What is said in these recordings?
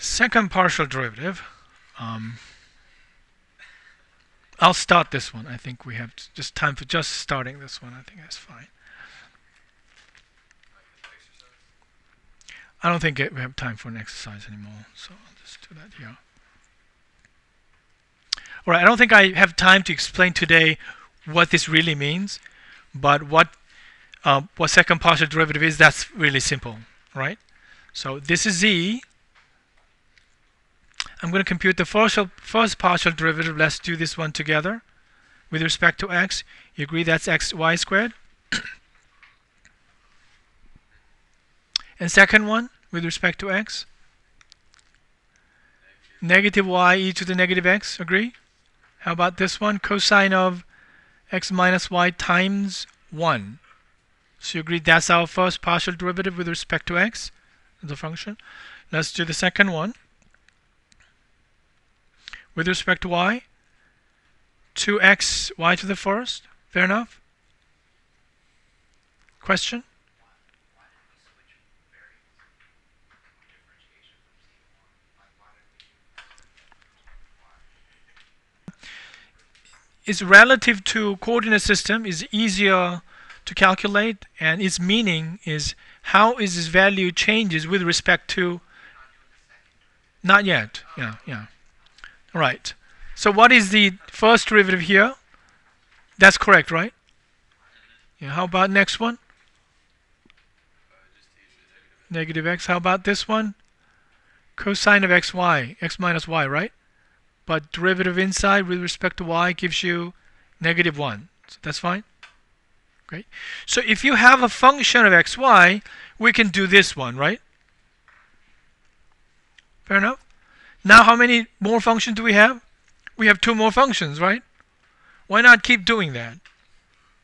Second partial derivative. I'll start this one. I think we have just time for just starting this one. I think that's fine. I don't think we have time for an exercise anymore, so I'll just do that here. All right, I don't think I have time to explain today what this really means, but what second partial derivative is, that's really simple, right? So this is z. I'm going to compute the first partial derivative. Let's do this one together. With respect to x, you agree that's xy squared? And second one, with respect to x, negative y e to the negative x, agree? How about this one? Cosine of x minus y times 1. So you agree that's our first partial derivative with respect to x, the function. Let's do the second one. With respect to y, 2x y to the first. Fair enough? Question? It's relative to coordinate system, is easier to calculate, and its meaning is how is this value changes with respect to. Not yet. Yeah. All right. So what is the first derivative here? That's correct, right? Yeah. How about next one? Negative x. How about this one? Cosine of xy, x minus y, right? But derivative inside with respect to y gives you negative 1. So that's fine. Great. So if you have a function of xy, we can do this one, right? Fair enough? Now how many more functions do we have? We have 2 more functions, right? Why not keep doing that?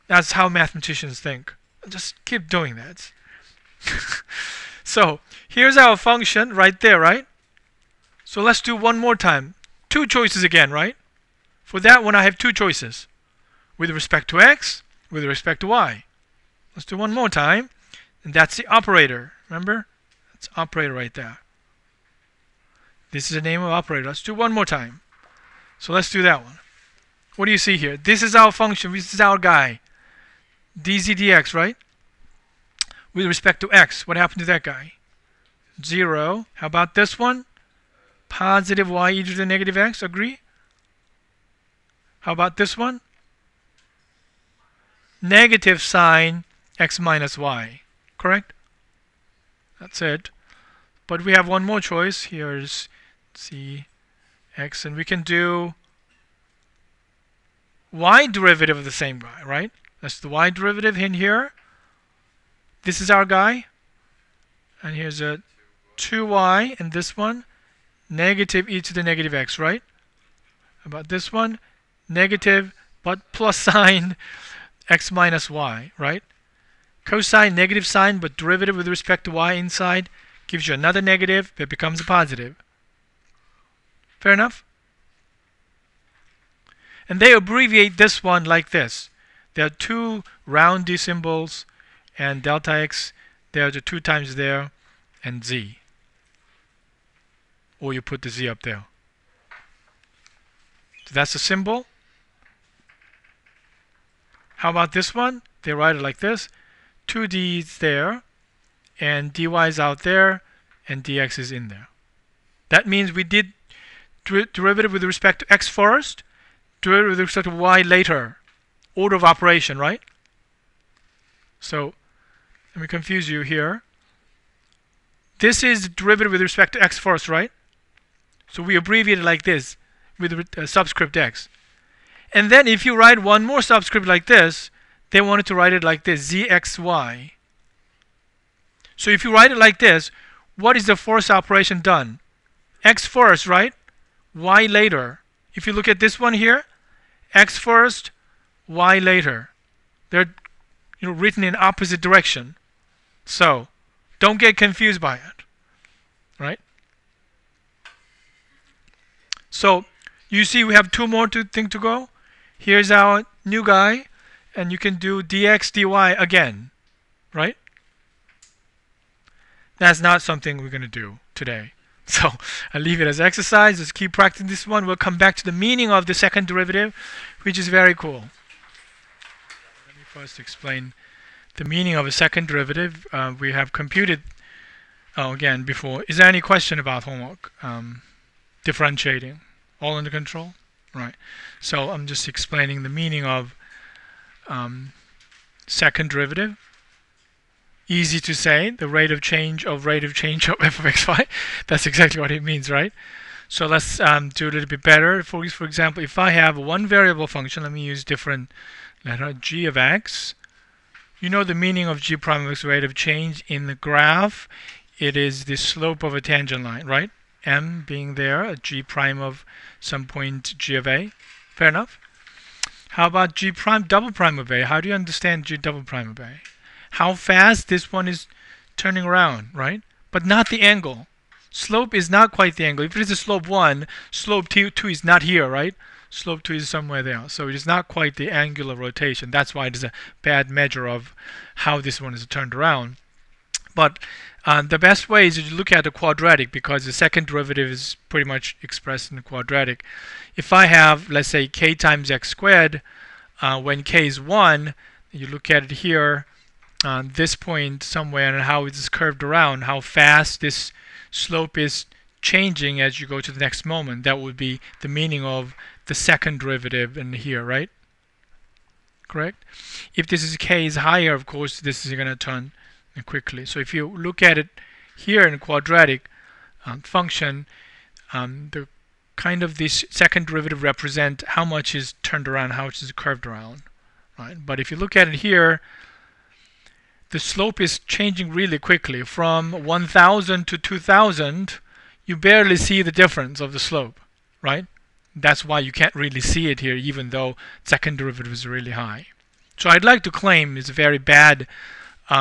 That's how mathematicians think. Just keep doing that. So here's our function right there, right? So let's do one more time. 2 choices again, right? For that one I have 2 choices. With respect to x, with respect to y. Let's do one more time. And that's the operator. Remember? That's operator right there. This is the name of operator. Let's do one more time. So let's do that one. What do you see here? This is our function. This is our guy. dz dx, right? With respect to x, what happened to that guy? 0. How about this one? Positive y e to the negative x, agree? How about this one? Negative sine x minus y, correct? That's it. But we have one more choice. Here's c x, and we can do y derivative of the same guy, right? That's the y derivative in here. This is our guy. And here's a 2y, and this one, negative e to the negative x, right? How about this one? Negative, but plus sign x minus y, right? Cosine, negative sign, but derivative with respect to y inside gives you another negative. It becomes a positive. Fair enough? And they abbreviate this one like this. There are 2 round d symbols, and delta x, there's a 2 times there, and z. Or you put the z up there. So that's the symbol. How about this one? They write it like this. 2d's there, and dy is out there, and dx is in there. That means we did derivative with respect to x first, derivative with respect to y later. Order of operation, right? So, let me confuse you here. This is derivative with respect to x first, right? So we abbreviate it like this with subscript x. And then if you write one more subscript like this, they wanted to write it like this, zxy. So if you write it like this, what is the first operation done? X first, right? Y later. If you look at this one here, x first, y later. They're written in opposite direction. So don't get confused by it. Right? So you see we have 2 more things to go. Here's our new guy, and you can do dx dy again, right? That's not something we're going to do today, So I leave it as exercise. Just keep practicing this one. We'll come back to the meaning of the second derivative, which is very cool. Let me first explain the meaning of a second derivative. We have computed again before. Is there any question about homework? Differentiating. All under control? Right. So I'm just explaining the meaning of second derivative. Easy to say, the rate of change of f of xy. That's exactly what it means, right? So let's do a little bit better. For example, if I have one variable function, let me use different letter, g of x. You know the meaning of g prime of x, rate of change in the graph. It is the slope of a tangent line, right? M being there, a g prime of some point g of a. Fair enough? How about g prime double prime of a? How do you understand g double prime of a? How fast this one is turning around, right? But not the angle. Slope is not quite the angle. If it is a slope 1, slope 2 is not here, right? Slope 2 is somewhere there. So it is not quite the angular rotation. That's why it is a bad measure of how this one is turned around. But the best way is to look at the quadratic, because the second derivative is pretty much expressed in the quadratic. If I have, let's say, k times x squared, when k is 1, you look at it here, this point somewhere, and how it's curved around, how fast this slope is changing as you go to the next moment. That would be the meaning of the second derivative in here, right? Correct? If this is k is higher, of course, this is going to turn quickly. So if you look at it here in a quadratic function, the kind of this second derivative represent how much is turned around, how much is curved around, right? But if you look at it here, the slope is changing really quickly. From 1000 to 2000, you barely see the difference of the slope, right? That's why you can't really see it here, even though second derivative is really high. So I'd like to claim it's a very bad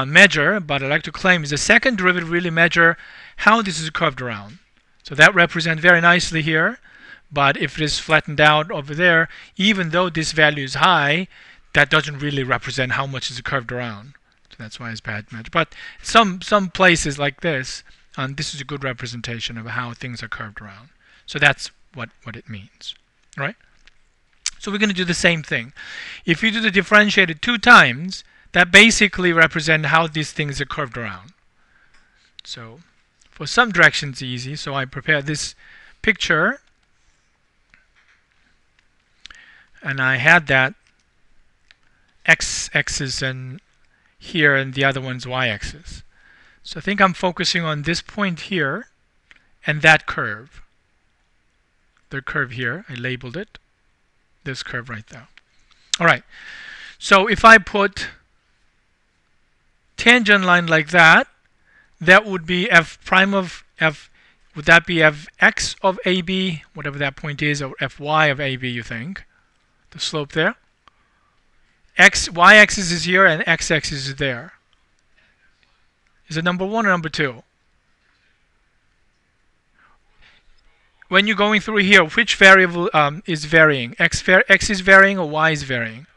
measure, but I'd like to claim is the second derivative really measure how this is curved around. So that represents very nicely here, but if it is flattened out over there, even though this value is high, that doesn't really represent how much is curved around. So that's why it's bad measure. But some places like this, this is a good representation of how things are curved around. So that's what it means, right? So we're going to do the same thing. If you do the differentiated 2 times, that basically represents how these things are curved around. So for some directions easy, so I prepared this picture, and I had that x-axis and here, and the other one's y-axis. So I think I'm focusing on this point here and that curve. The curve here, I labeled it. This curve right there. All right. So if I put tangent line like that, that would be f prime of f. Would that be fx of AB, whatever that point is, or fy of AB, you think? The slope there. Y-axis is here and x-axis is there. Is it number 1 or number 2? When you're going through here, which variable is varying? X is varying or y is varying?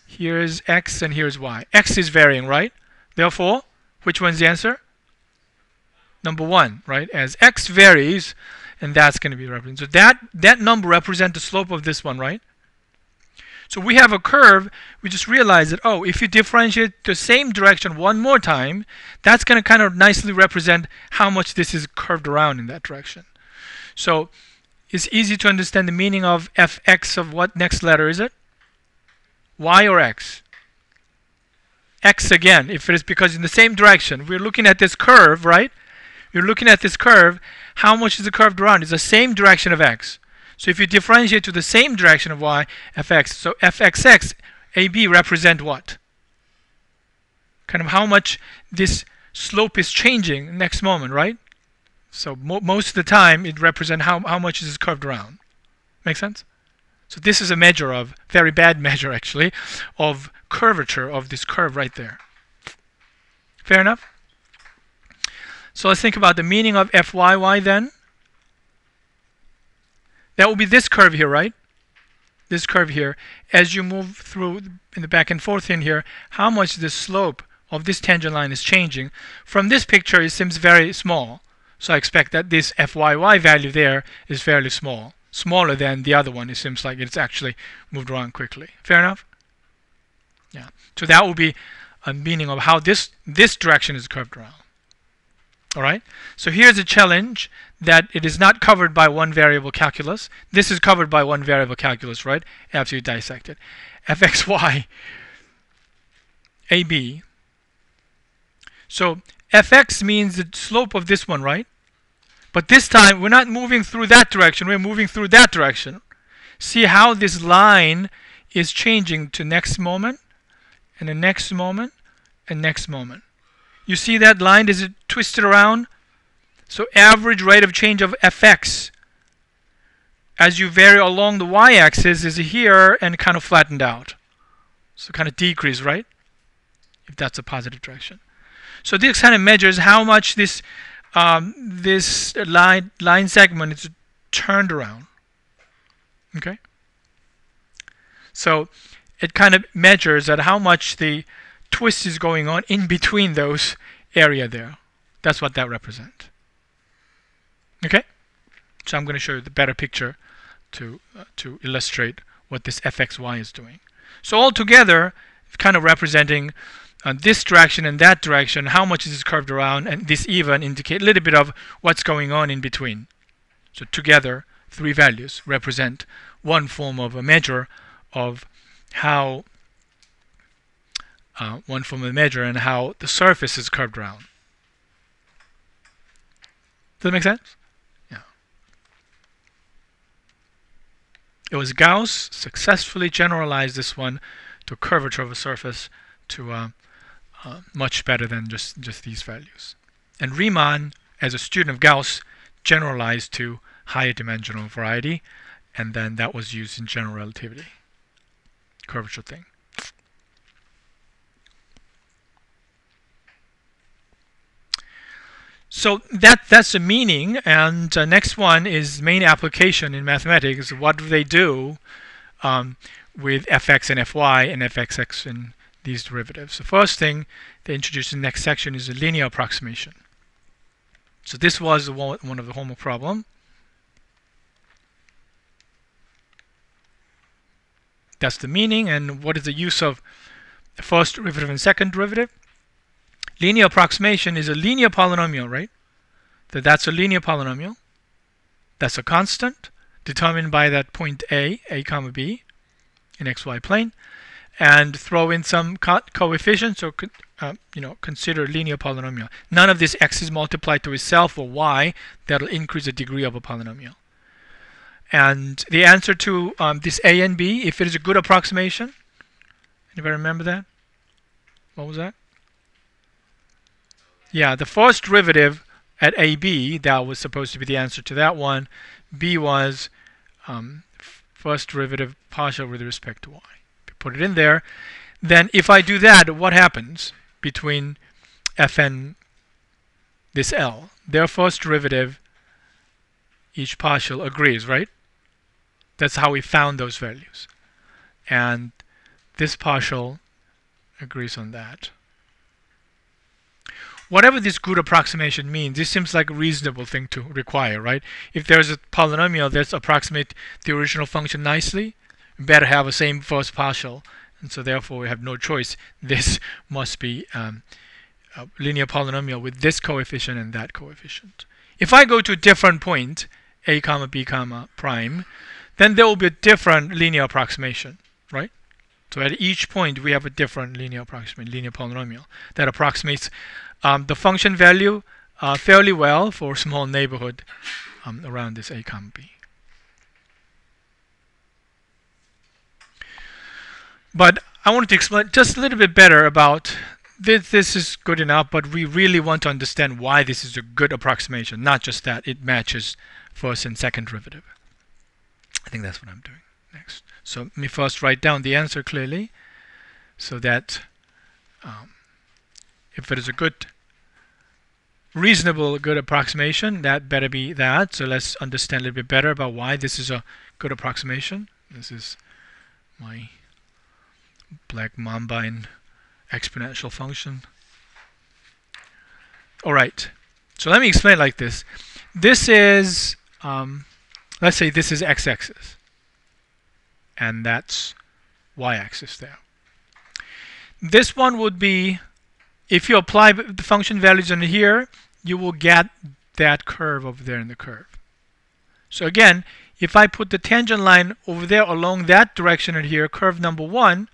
Here's x and here's y. X is varying, right? Therefore, which one's the answer? Number 1, right? As x varies, and that's going to be represented. So that number represents the slope of this one, right? So we have a curve. We just realized that, oh, if you differentiate the same direction one more time, that's going to kind of nicely represent how much this is curved around in that direction. So it's easy to understand the meaning of fx of what next letter is it? Y or x? X again, if it is because in the same direction. We're looking at this curve, right? You're looking at this curve. How much is it curved around? It's the same direction of x. So if you differentiate to the same direction of y, fx, so fxx, AB represent what? Kind of how much this slope is changing next moment, right? So most of the time, it represents how much is curved around. Make sense? So this is a measure of, very bad measure actually, of curvature of this curve right there. Fair enough? So let's think about the meaning of fyy then. That will be this curve here, right? This curve here. As you move through in the back and forth in here, how much the slope of this tangent line is changing. From this picture, it seems very small. So I expect that this fyy value there is fairly small, smaller than the other one. It seems like it's actually moved around quickly. Fair enough? Yeah. So that will be a meaning of how this direction is curved around. All right. So here's a challenge that it is not covered by one variable calculus. This is covered by one variable calculus, right? After you dissect it. fxy ab. So fx means the slope of this one, right? But this time we're not moving through that direction, we're moving through that direction. See how this line is changing to next moment, and the next moment, and next moment. You see that line, is it twisted around? So average rate of change of fx as you vary along the y-axis is here and kind of flattened out. So kind of decrease, right? If that's a positive direction. So this kind of measures how much this this line segment is turned around. Okay. So it kind of measures that how much the twist is going on in between those area there. That's what that represents. Okay. So I'm going to show you the better picture to illustrate what this fxy is doing. So altogether, it's kind of representing this direction and that direction, how much is curved around, and this even indicate a little bit of what's going on in between. So together, three values represent one form of a measure of how and how the surface is curved around. Does that make sense? Yeah. It was Gauss successfully generalized this one to curvature of a surface to much better than just these values. And Riemann, as a student of Gauss, generalized to higher dimensional variety, and then that was used in general relativity curvature thing. So that's the meaning, and next one is main application in mathematics. What do they do with fx and fy and fxx and these derivatives? The first thing they introduce in the next section is a linear approximation. So this was one of the homework problem. That's the meaning, and what is the use of the first derivative and second derivative? Linear approximation is a linear polynomial, right? That's a linear polynomial. That's a constant determined by that point a comma b in xy plane, and throw in some coefficients, or consider linear polynomial. None of this x is multiplied to itself or y. That'll increase the degree of a polynomial. And the answer to this a and b, if it is a good approximation, anybody remember that? What was that? Yeah, the first derivative at AB, that was supposed to be the answer to that one. B was first derivative partial with respect to y. Put it in there. Then if I do that, what happens between f and this L? Their first derivative, each partial agrees, right? That's how we found those values. And this partial agrees on that. Whatever this good approximation means, this seems like a reasonable thing to require, right? If there's a polynomial that's approximate the original function nicely, we better have the same first partial, and so therefore we have no choice. This must be a linear polynomial with this coefficient and that coefficient. If I go to a different point, a comma b comma prime, then there will be a different linear approximation, right? So at each point we have a different linear approximation, linear polynomial that approximates the function value fairly well for a small neighborhood around this a comma b. But I wanted to explain just a little bit better about this. This is good enough, but we really want to understand why this is a good approximation, not just that it matches first and second derivative. I think that's what I'm doing next. So let me first write down the answer clearly, so that if it is a good, reasonable, good approximation, that better be that. So let's understand a little bit better about why this is a good approximation. This is my black mamba in exponential function. All right. So let me explain it like this. This is, let's say this is x-axis, and that's y-axis there. This one would be, if you apply the function values in here, you will get that curve over there in the curve. So again, if I put the tangent line over there along that direction in here, curve number 1,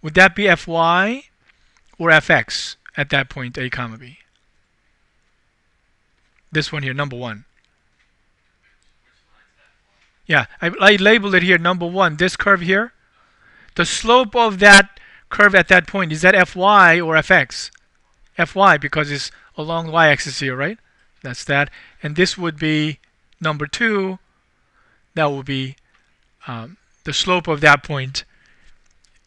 would that be fy or fx at that point, a comma b? This one here, number 1. Yeah, I labeled it here, number 1. This curve here, the slope of that curve at that point, is that fy or fx? Fy, because it's along the y-axis here, right? That's that. And this would be number 2. That would be the slope of that point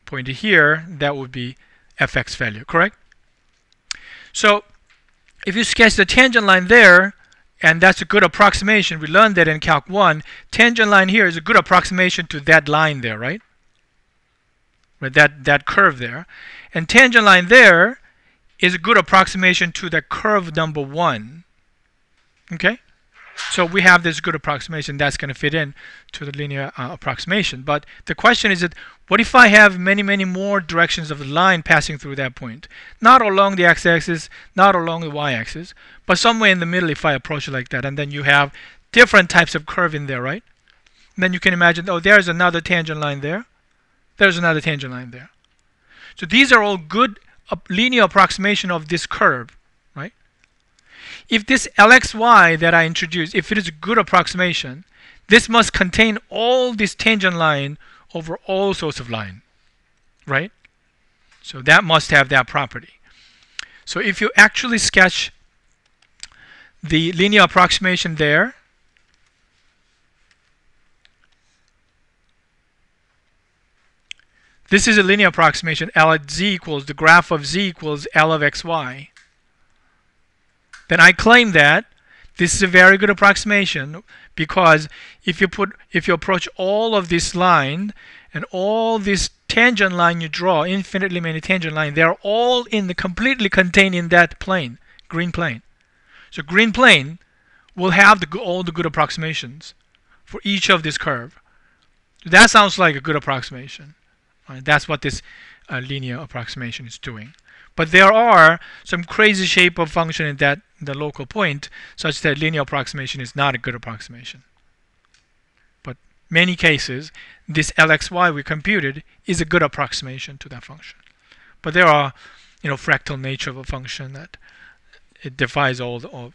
here. That would be fx value, correct? So if you sketch the tangent line there, and that's a good approximation, we learned that in Calc 1, tangent line here is a good approximation to that line there, right? That curve there. And tangent line there is a good approximation to the curve number 1. Okay? So we have this good approximation that's going to fit in to the linear approximation. But the question is that, what if I have many, many more directions of the line passing through that point? Not along the x-axis, not along the y-axis, but somewhere in the middle if I approach it like that. And then you have different types of curve in there, right? And then you can imagine, oh, there's another tangent line there. There's another tangent line there. So these are all good linear approximation of this curve, right? If this LXY that I introduced, if it is a good approximation, this must contain all this tangent line over all sorts of line, right? So that must have that property. So if you actually sketch the linear approximation there, this is a linear approximation. L at z equals, the graph of z equals L of xy. Then I claim that this is a very good approximation, because if you approach all of this line and all this tangent line you draw, infinitely many tangent line, they are all completely contained in that plane, green plane. So green plane will have all the good approximations for each of this curve. That sounds like a good approximation. Right? That's what this linear approximation is doing. But there are some crazy shape of function in the local point, such that linear approximation is not a good approximation. But many cases, this LXY we computed is a good approximation to that function. But there are, fractal nature of a function that it defies all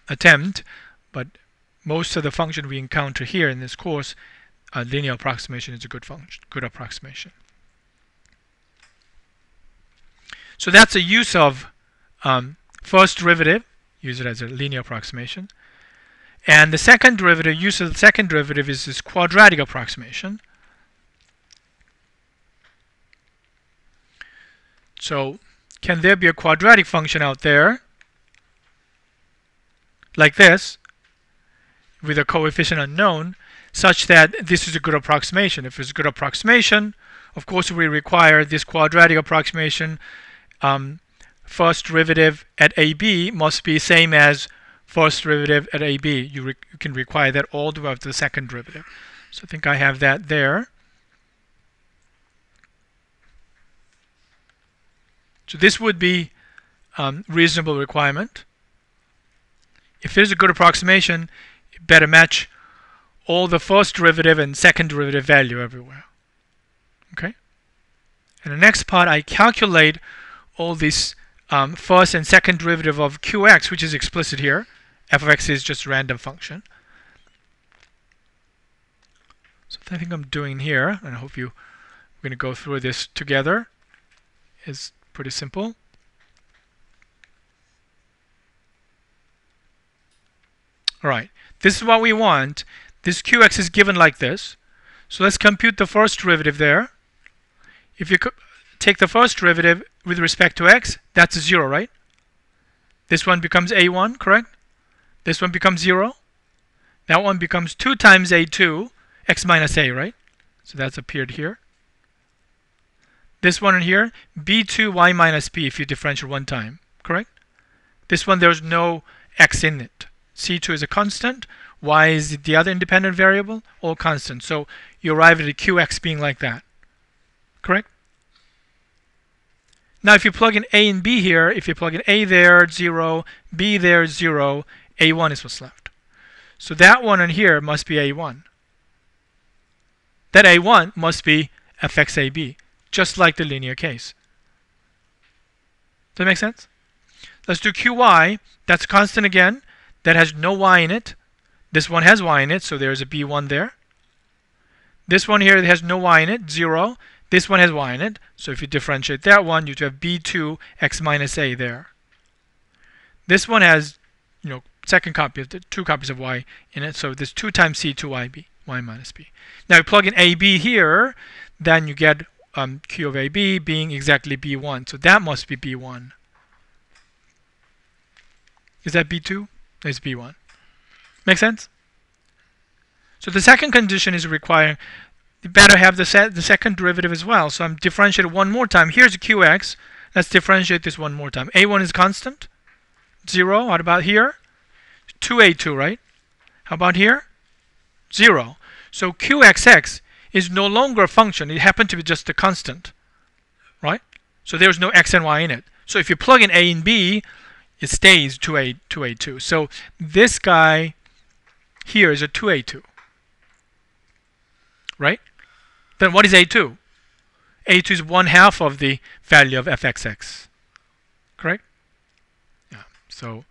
attempt. But most of the function we encounter here in this course, linear approximation is a good function, good approximation. So that's a use of first derivative, use it as a linear approximation. And the second derivative, use of the second derivative is this quadratic approximation. So can there be a quadratic function out there like this with a coefficient unknown, such that this is a good approximation? If it's a good approximation, of course we require this quadratic approximation first derivative at AB must be same as first derivative at AB. You can require that all the way up to the second derivative. So I think I have that there. So this would be reasonable requirement. If there's a good approximation, it better match all the first derivative and second derivative value everywhere. Okay? And the next part, I calculate all these first and second derivative of qx, which is explicit here. F of x is just a random function. So I think I'm doing here, and I hope we're going to go through this together. It's pretty simple. All right, this is what we want. This qx is given like this. So let's compute the first derivative there. If you take the first derivative with respect to x, that's 0, right? This one becomes a1, correct? This one becomes 0. That one becomes 2 times a2, x minus a, right? So that's appeared here. This one in here, b2 y minus p if you differentiate one time, correct? This one, there's no x in it. C2 is a constant. Y is the other independent variable, all constant. So you arrive at a qx being like that. Correct? Now if you plug in a and b here, if you plug in a there, 0, b there, 0, a1 is what's left. So that one in here must be a1. That a1 must be fxab, just like the linear case. Does that make sense? Let's do qy. That's constant again. That has no y in it. This one has y in it, so there's a b1 there. This one here has no y in it, 0. This one has y in it, so if you differentiate that one, you have b2 x minus a there. This one has, second copy of the 2 copies of y in it, so there's 2 times c2yb, y minus b. Now you plug in ab here, then you get q of ab being exactly b1, so that must be b1. Is that b2? It's b1. Make sense? So the second condition is requiring you better have the second derivative as well. So I'm differentiating one more time. Here's qx. Let's differentiate this one more time. a1 is constant. 0. What about here? 2a2, right? How about here? 0. So qxx is no longer a function. It happened to be just a constant, right? So there's no x and y in it. So if you plug in a and b, it stays 2a2. So this guy here is a 2a2, right? Then what is a2? a2 is 1/2 of the value of fxx, correct? Yeah. So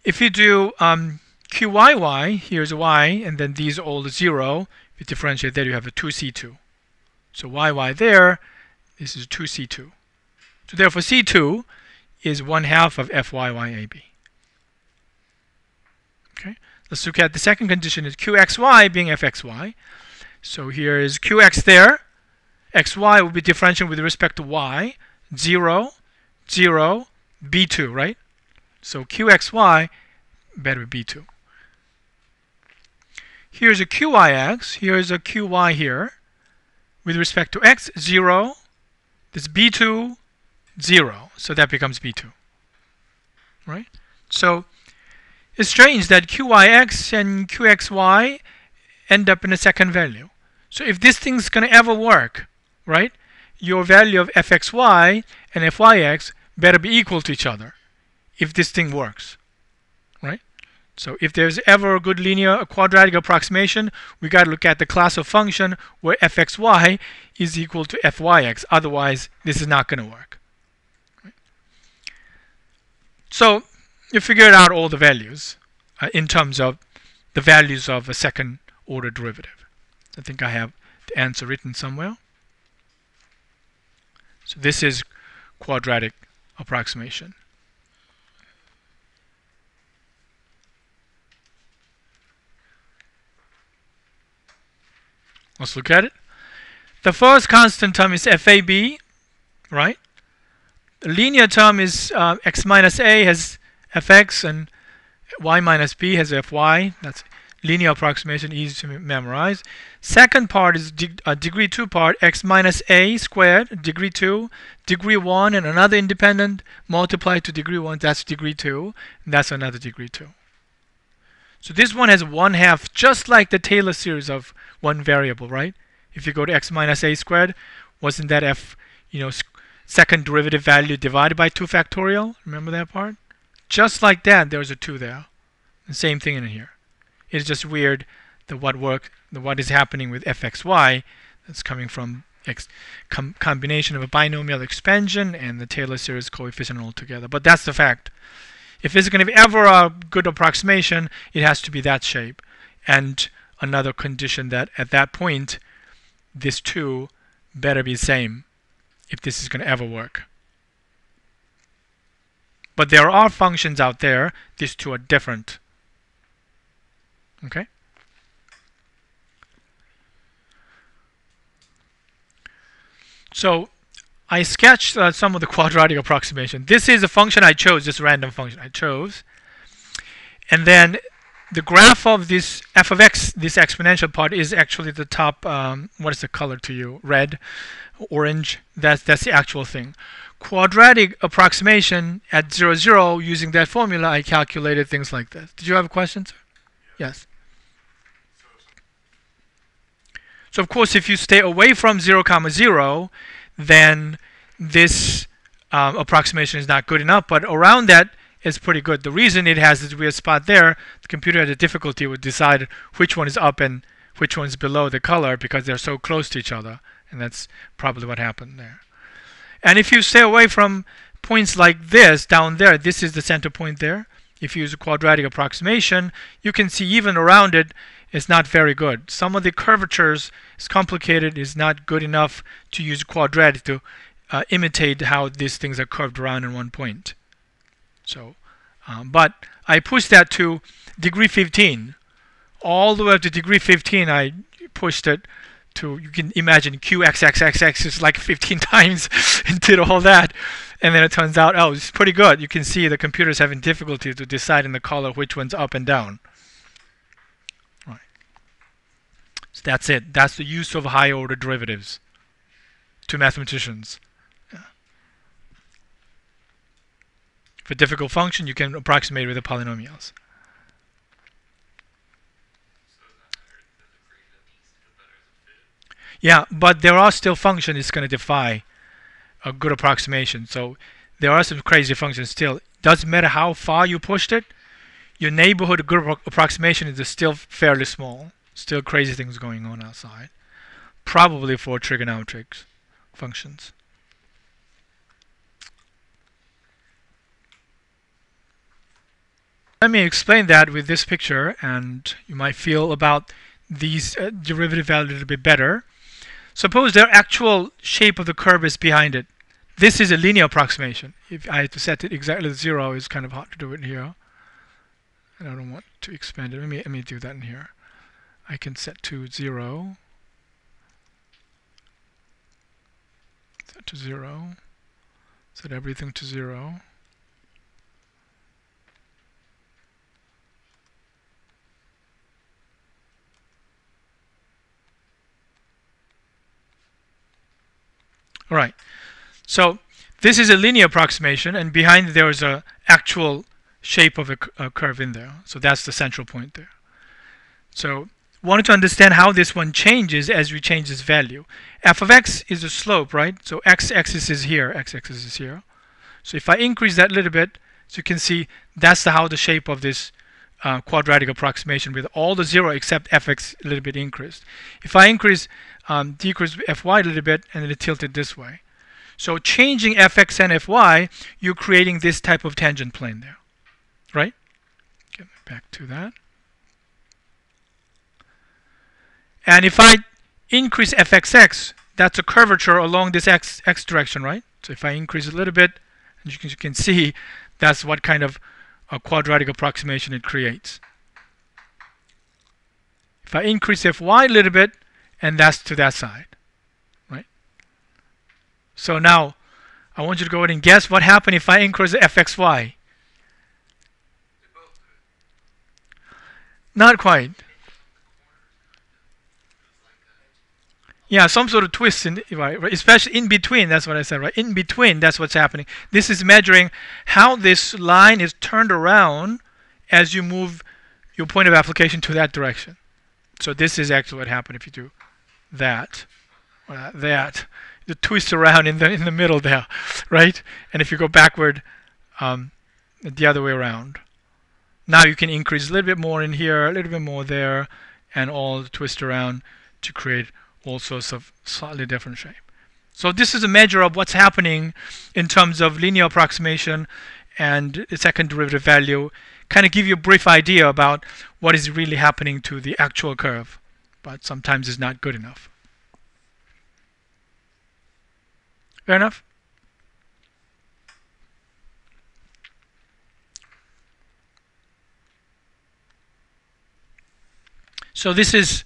if you do qyy, here's y, and then these are all 0. If you differentiate there, you have a 2c2. So yy there, this is 2c2. So therefore c2 is 1/2 of fyab. Okay. Let's look at the second condition is qxy being fxy. So here is qx there. xy will be differential with respect to y. 0, 0, b2, right? So qxy better be b2. Here's a qyx. Here's a qy here. With respect to x, 0. This b2, 0. So that becomes b2. Right? So it's strange that qyx and qxy end up in a second value. So if this thing's going to ever work, right, your value of fxy and fyx better be equal to each other if this thing works, right? So if there's ever a good linear quadratic approximation, we got to look at the class of function where fxy is equal to fyx. Otherwise, this is not going to work. Right? So you figured out all the values in terms of the values of a second order derivative. I think I have the answer written somewhere. So this is quadratic approximation. Let's look at it. The first constant term is fab, right? The linear term is x minus a has fx and y minus b has fy. That's linear approximation, easy to memorize. Second part is degree 2 part, x minus a squared, degree 2, degree 1, and another independent multiplied to degree 1, that's degree 2, and that's another degree 2. So this one has 1/2, just like the Taylor series of one variable, right? If you go to x minus a squared, wasn't that second derivative value divided by 2 factorial? Remember that part? Just like that, there's a 2 there. The same thing in here. It's just weird that what is happening with fxy that's coming from combination of a binomial expansion and the Taylor series coefficient altogether. But that's the fact. If it's going to be ever a good approximation, it has to be that shape. And another condition that at that point, this 2 better be the same if this is going to ever work. But there are functions out there, these 2 are different. Okay? So I sketched some of the quadratic approximation. This is a function I chose, this random function I chose. And then the graph of this f of x, this exponential part, is actually the top, what is the color to you? Red. orange, that's the actual thing. Quadratic approximation at 0, 0, using that formula, I calculated things like this. Did you have a question, sir? Yes. So of course, if you stay away from 0, 0, then this approximation is not good enough, but around that is pretty good. The reason it has this weird spot there, the computer had a difficulty with decide which one is up and which one is below the color because they're so close to each other, and that's probably what happened there. And if you stay away from points like this down there, this is the center point there. If you use a quadratic approximation, you can see even around it, it's not very good. Some of the curvatures is complicated, is not good enough to use quadratic to imitate how these things are curved around in one point. So, but I pushed that to degree 15. All the way up to degree 15, I pushed it to, you can imagine QXXXX is like 15 times and did all that. And then it turns out, oh, it's pretty good. You can see the computer's having difficulty to decide in the color which one's up and down. Right. So that's it. That's the use of higher order derivatives to mathematicians. Yeah. For difficult function, you can approximate with the polynomials. Yeah, but there are still functions it's going to defy a good approximation. So there are some crazy functions still. Doesn't matter how far you pushed it, your neighborhood of good approximation is still fairly small. Still crazy things going on outside. Probably for trigonometric functions. Let me explain that with this picture, and you might feel about these derivative values a little bit better. Suppose their actual shape of the curve is behind it. This is a linear approximation. If I had to set it exactly to 0, it's kind of hard to do it here. And I don't want to expand it. Let me do that in here. I can set to 0. Set to 0. Set everything to 0. All right. So this is a linear approximation, and behind there is a actual shape of a curve in there. So that's the central point there. So wanted to understand how this one changes as we change this value. F of x is a slope, right? So x-axis is here, x-axis is here. So if I increase that a little bit, so you can see that's how the shape of this quadratic approximation with all the 0 except fx a little bit increased. If I increase, decrease fy a little bit, and then tilt it this way. So changing fx and fy, you're creating this type of tangent plane there, right? Get back to that. And if I increase fxx, that's a curvature along this x direction, right? So if I increase a little bit, as you can see, that's what kind of a quadratic approximation it creates. If I increase fy a little bit, and that's to that side, right? So now, I want you to go ahead and guess what happened if I increase fxy. Not quite. Yeah, some sort of twist, right? Especially in between, that's what I said, right? In between, that's what's happening. This is measuring how this line is turned around as you move your point of application to that direction. So this is actually what happened if you do that, that. You twist around in the middle there, right? And if you go backward, the other way around. Now you can increase a little bit more in here, a little bit more there, and all twist around to create all sorts of slightly different shape. So this is a measure of what's happening in terms of linear approximation and the second derivative value. Kind of give you a brief idea about what is really happening to the actual curve, but sometimes it's not good enough. Fair enough? So this is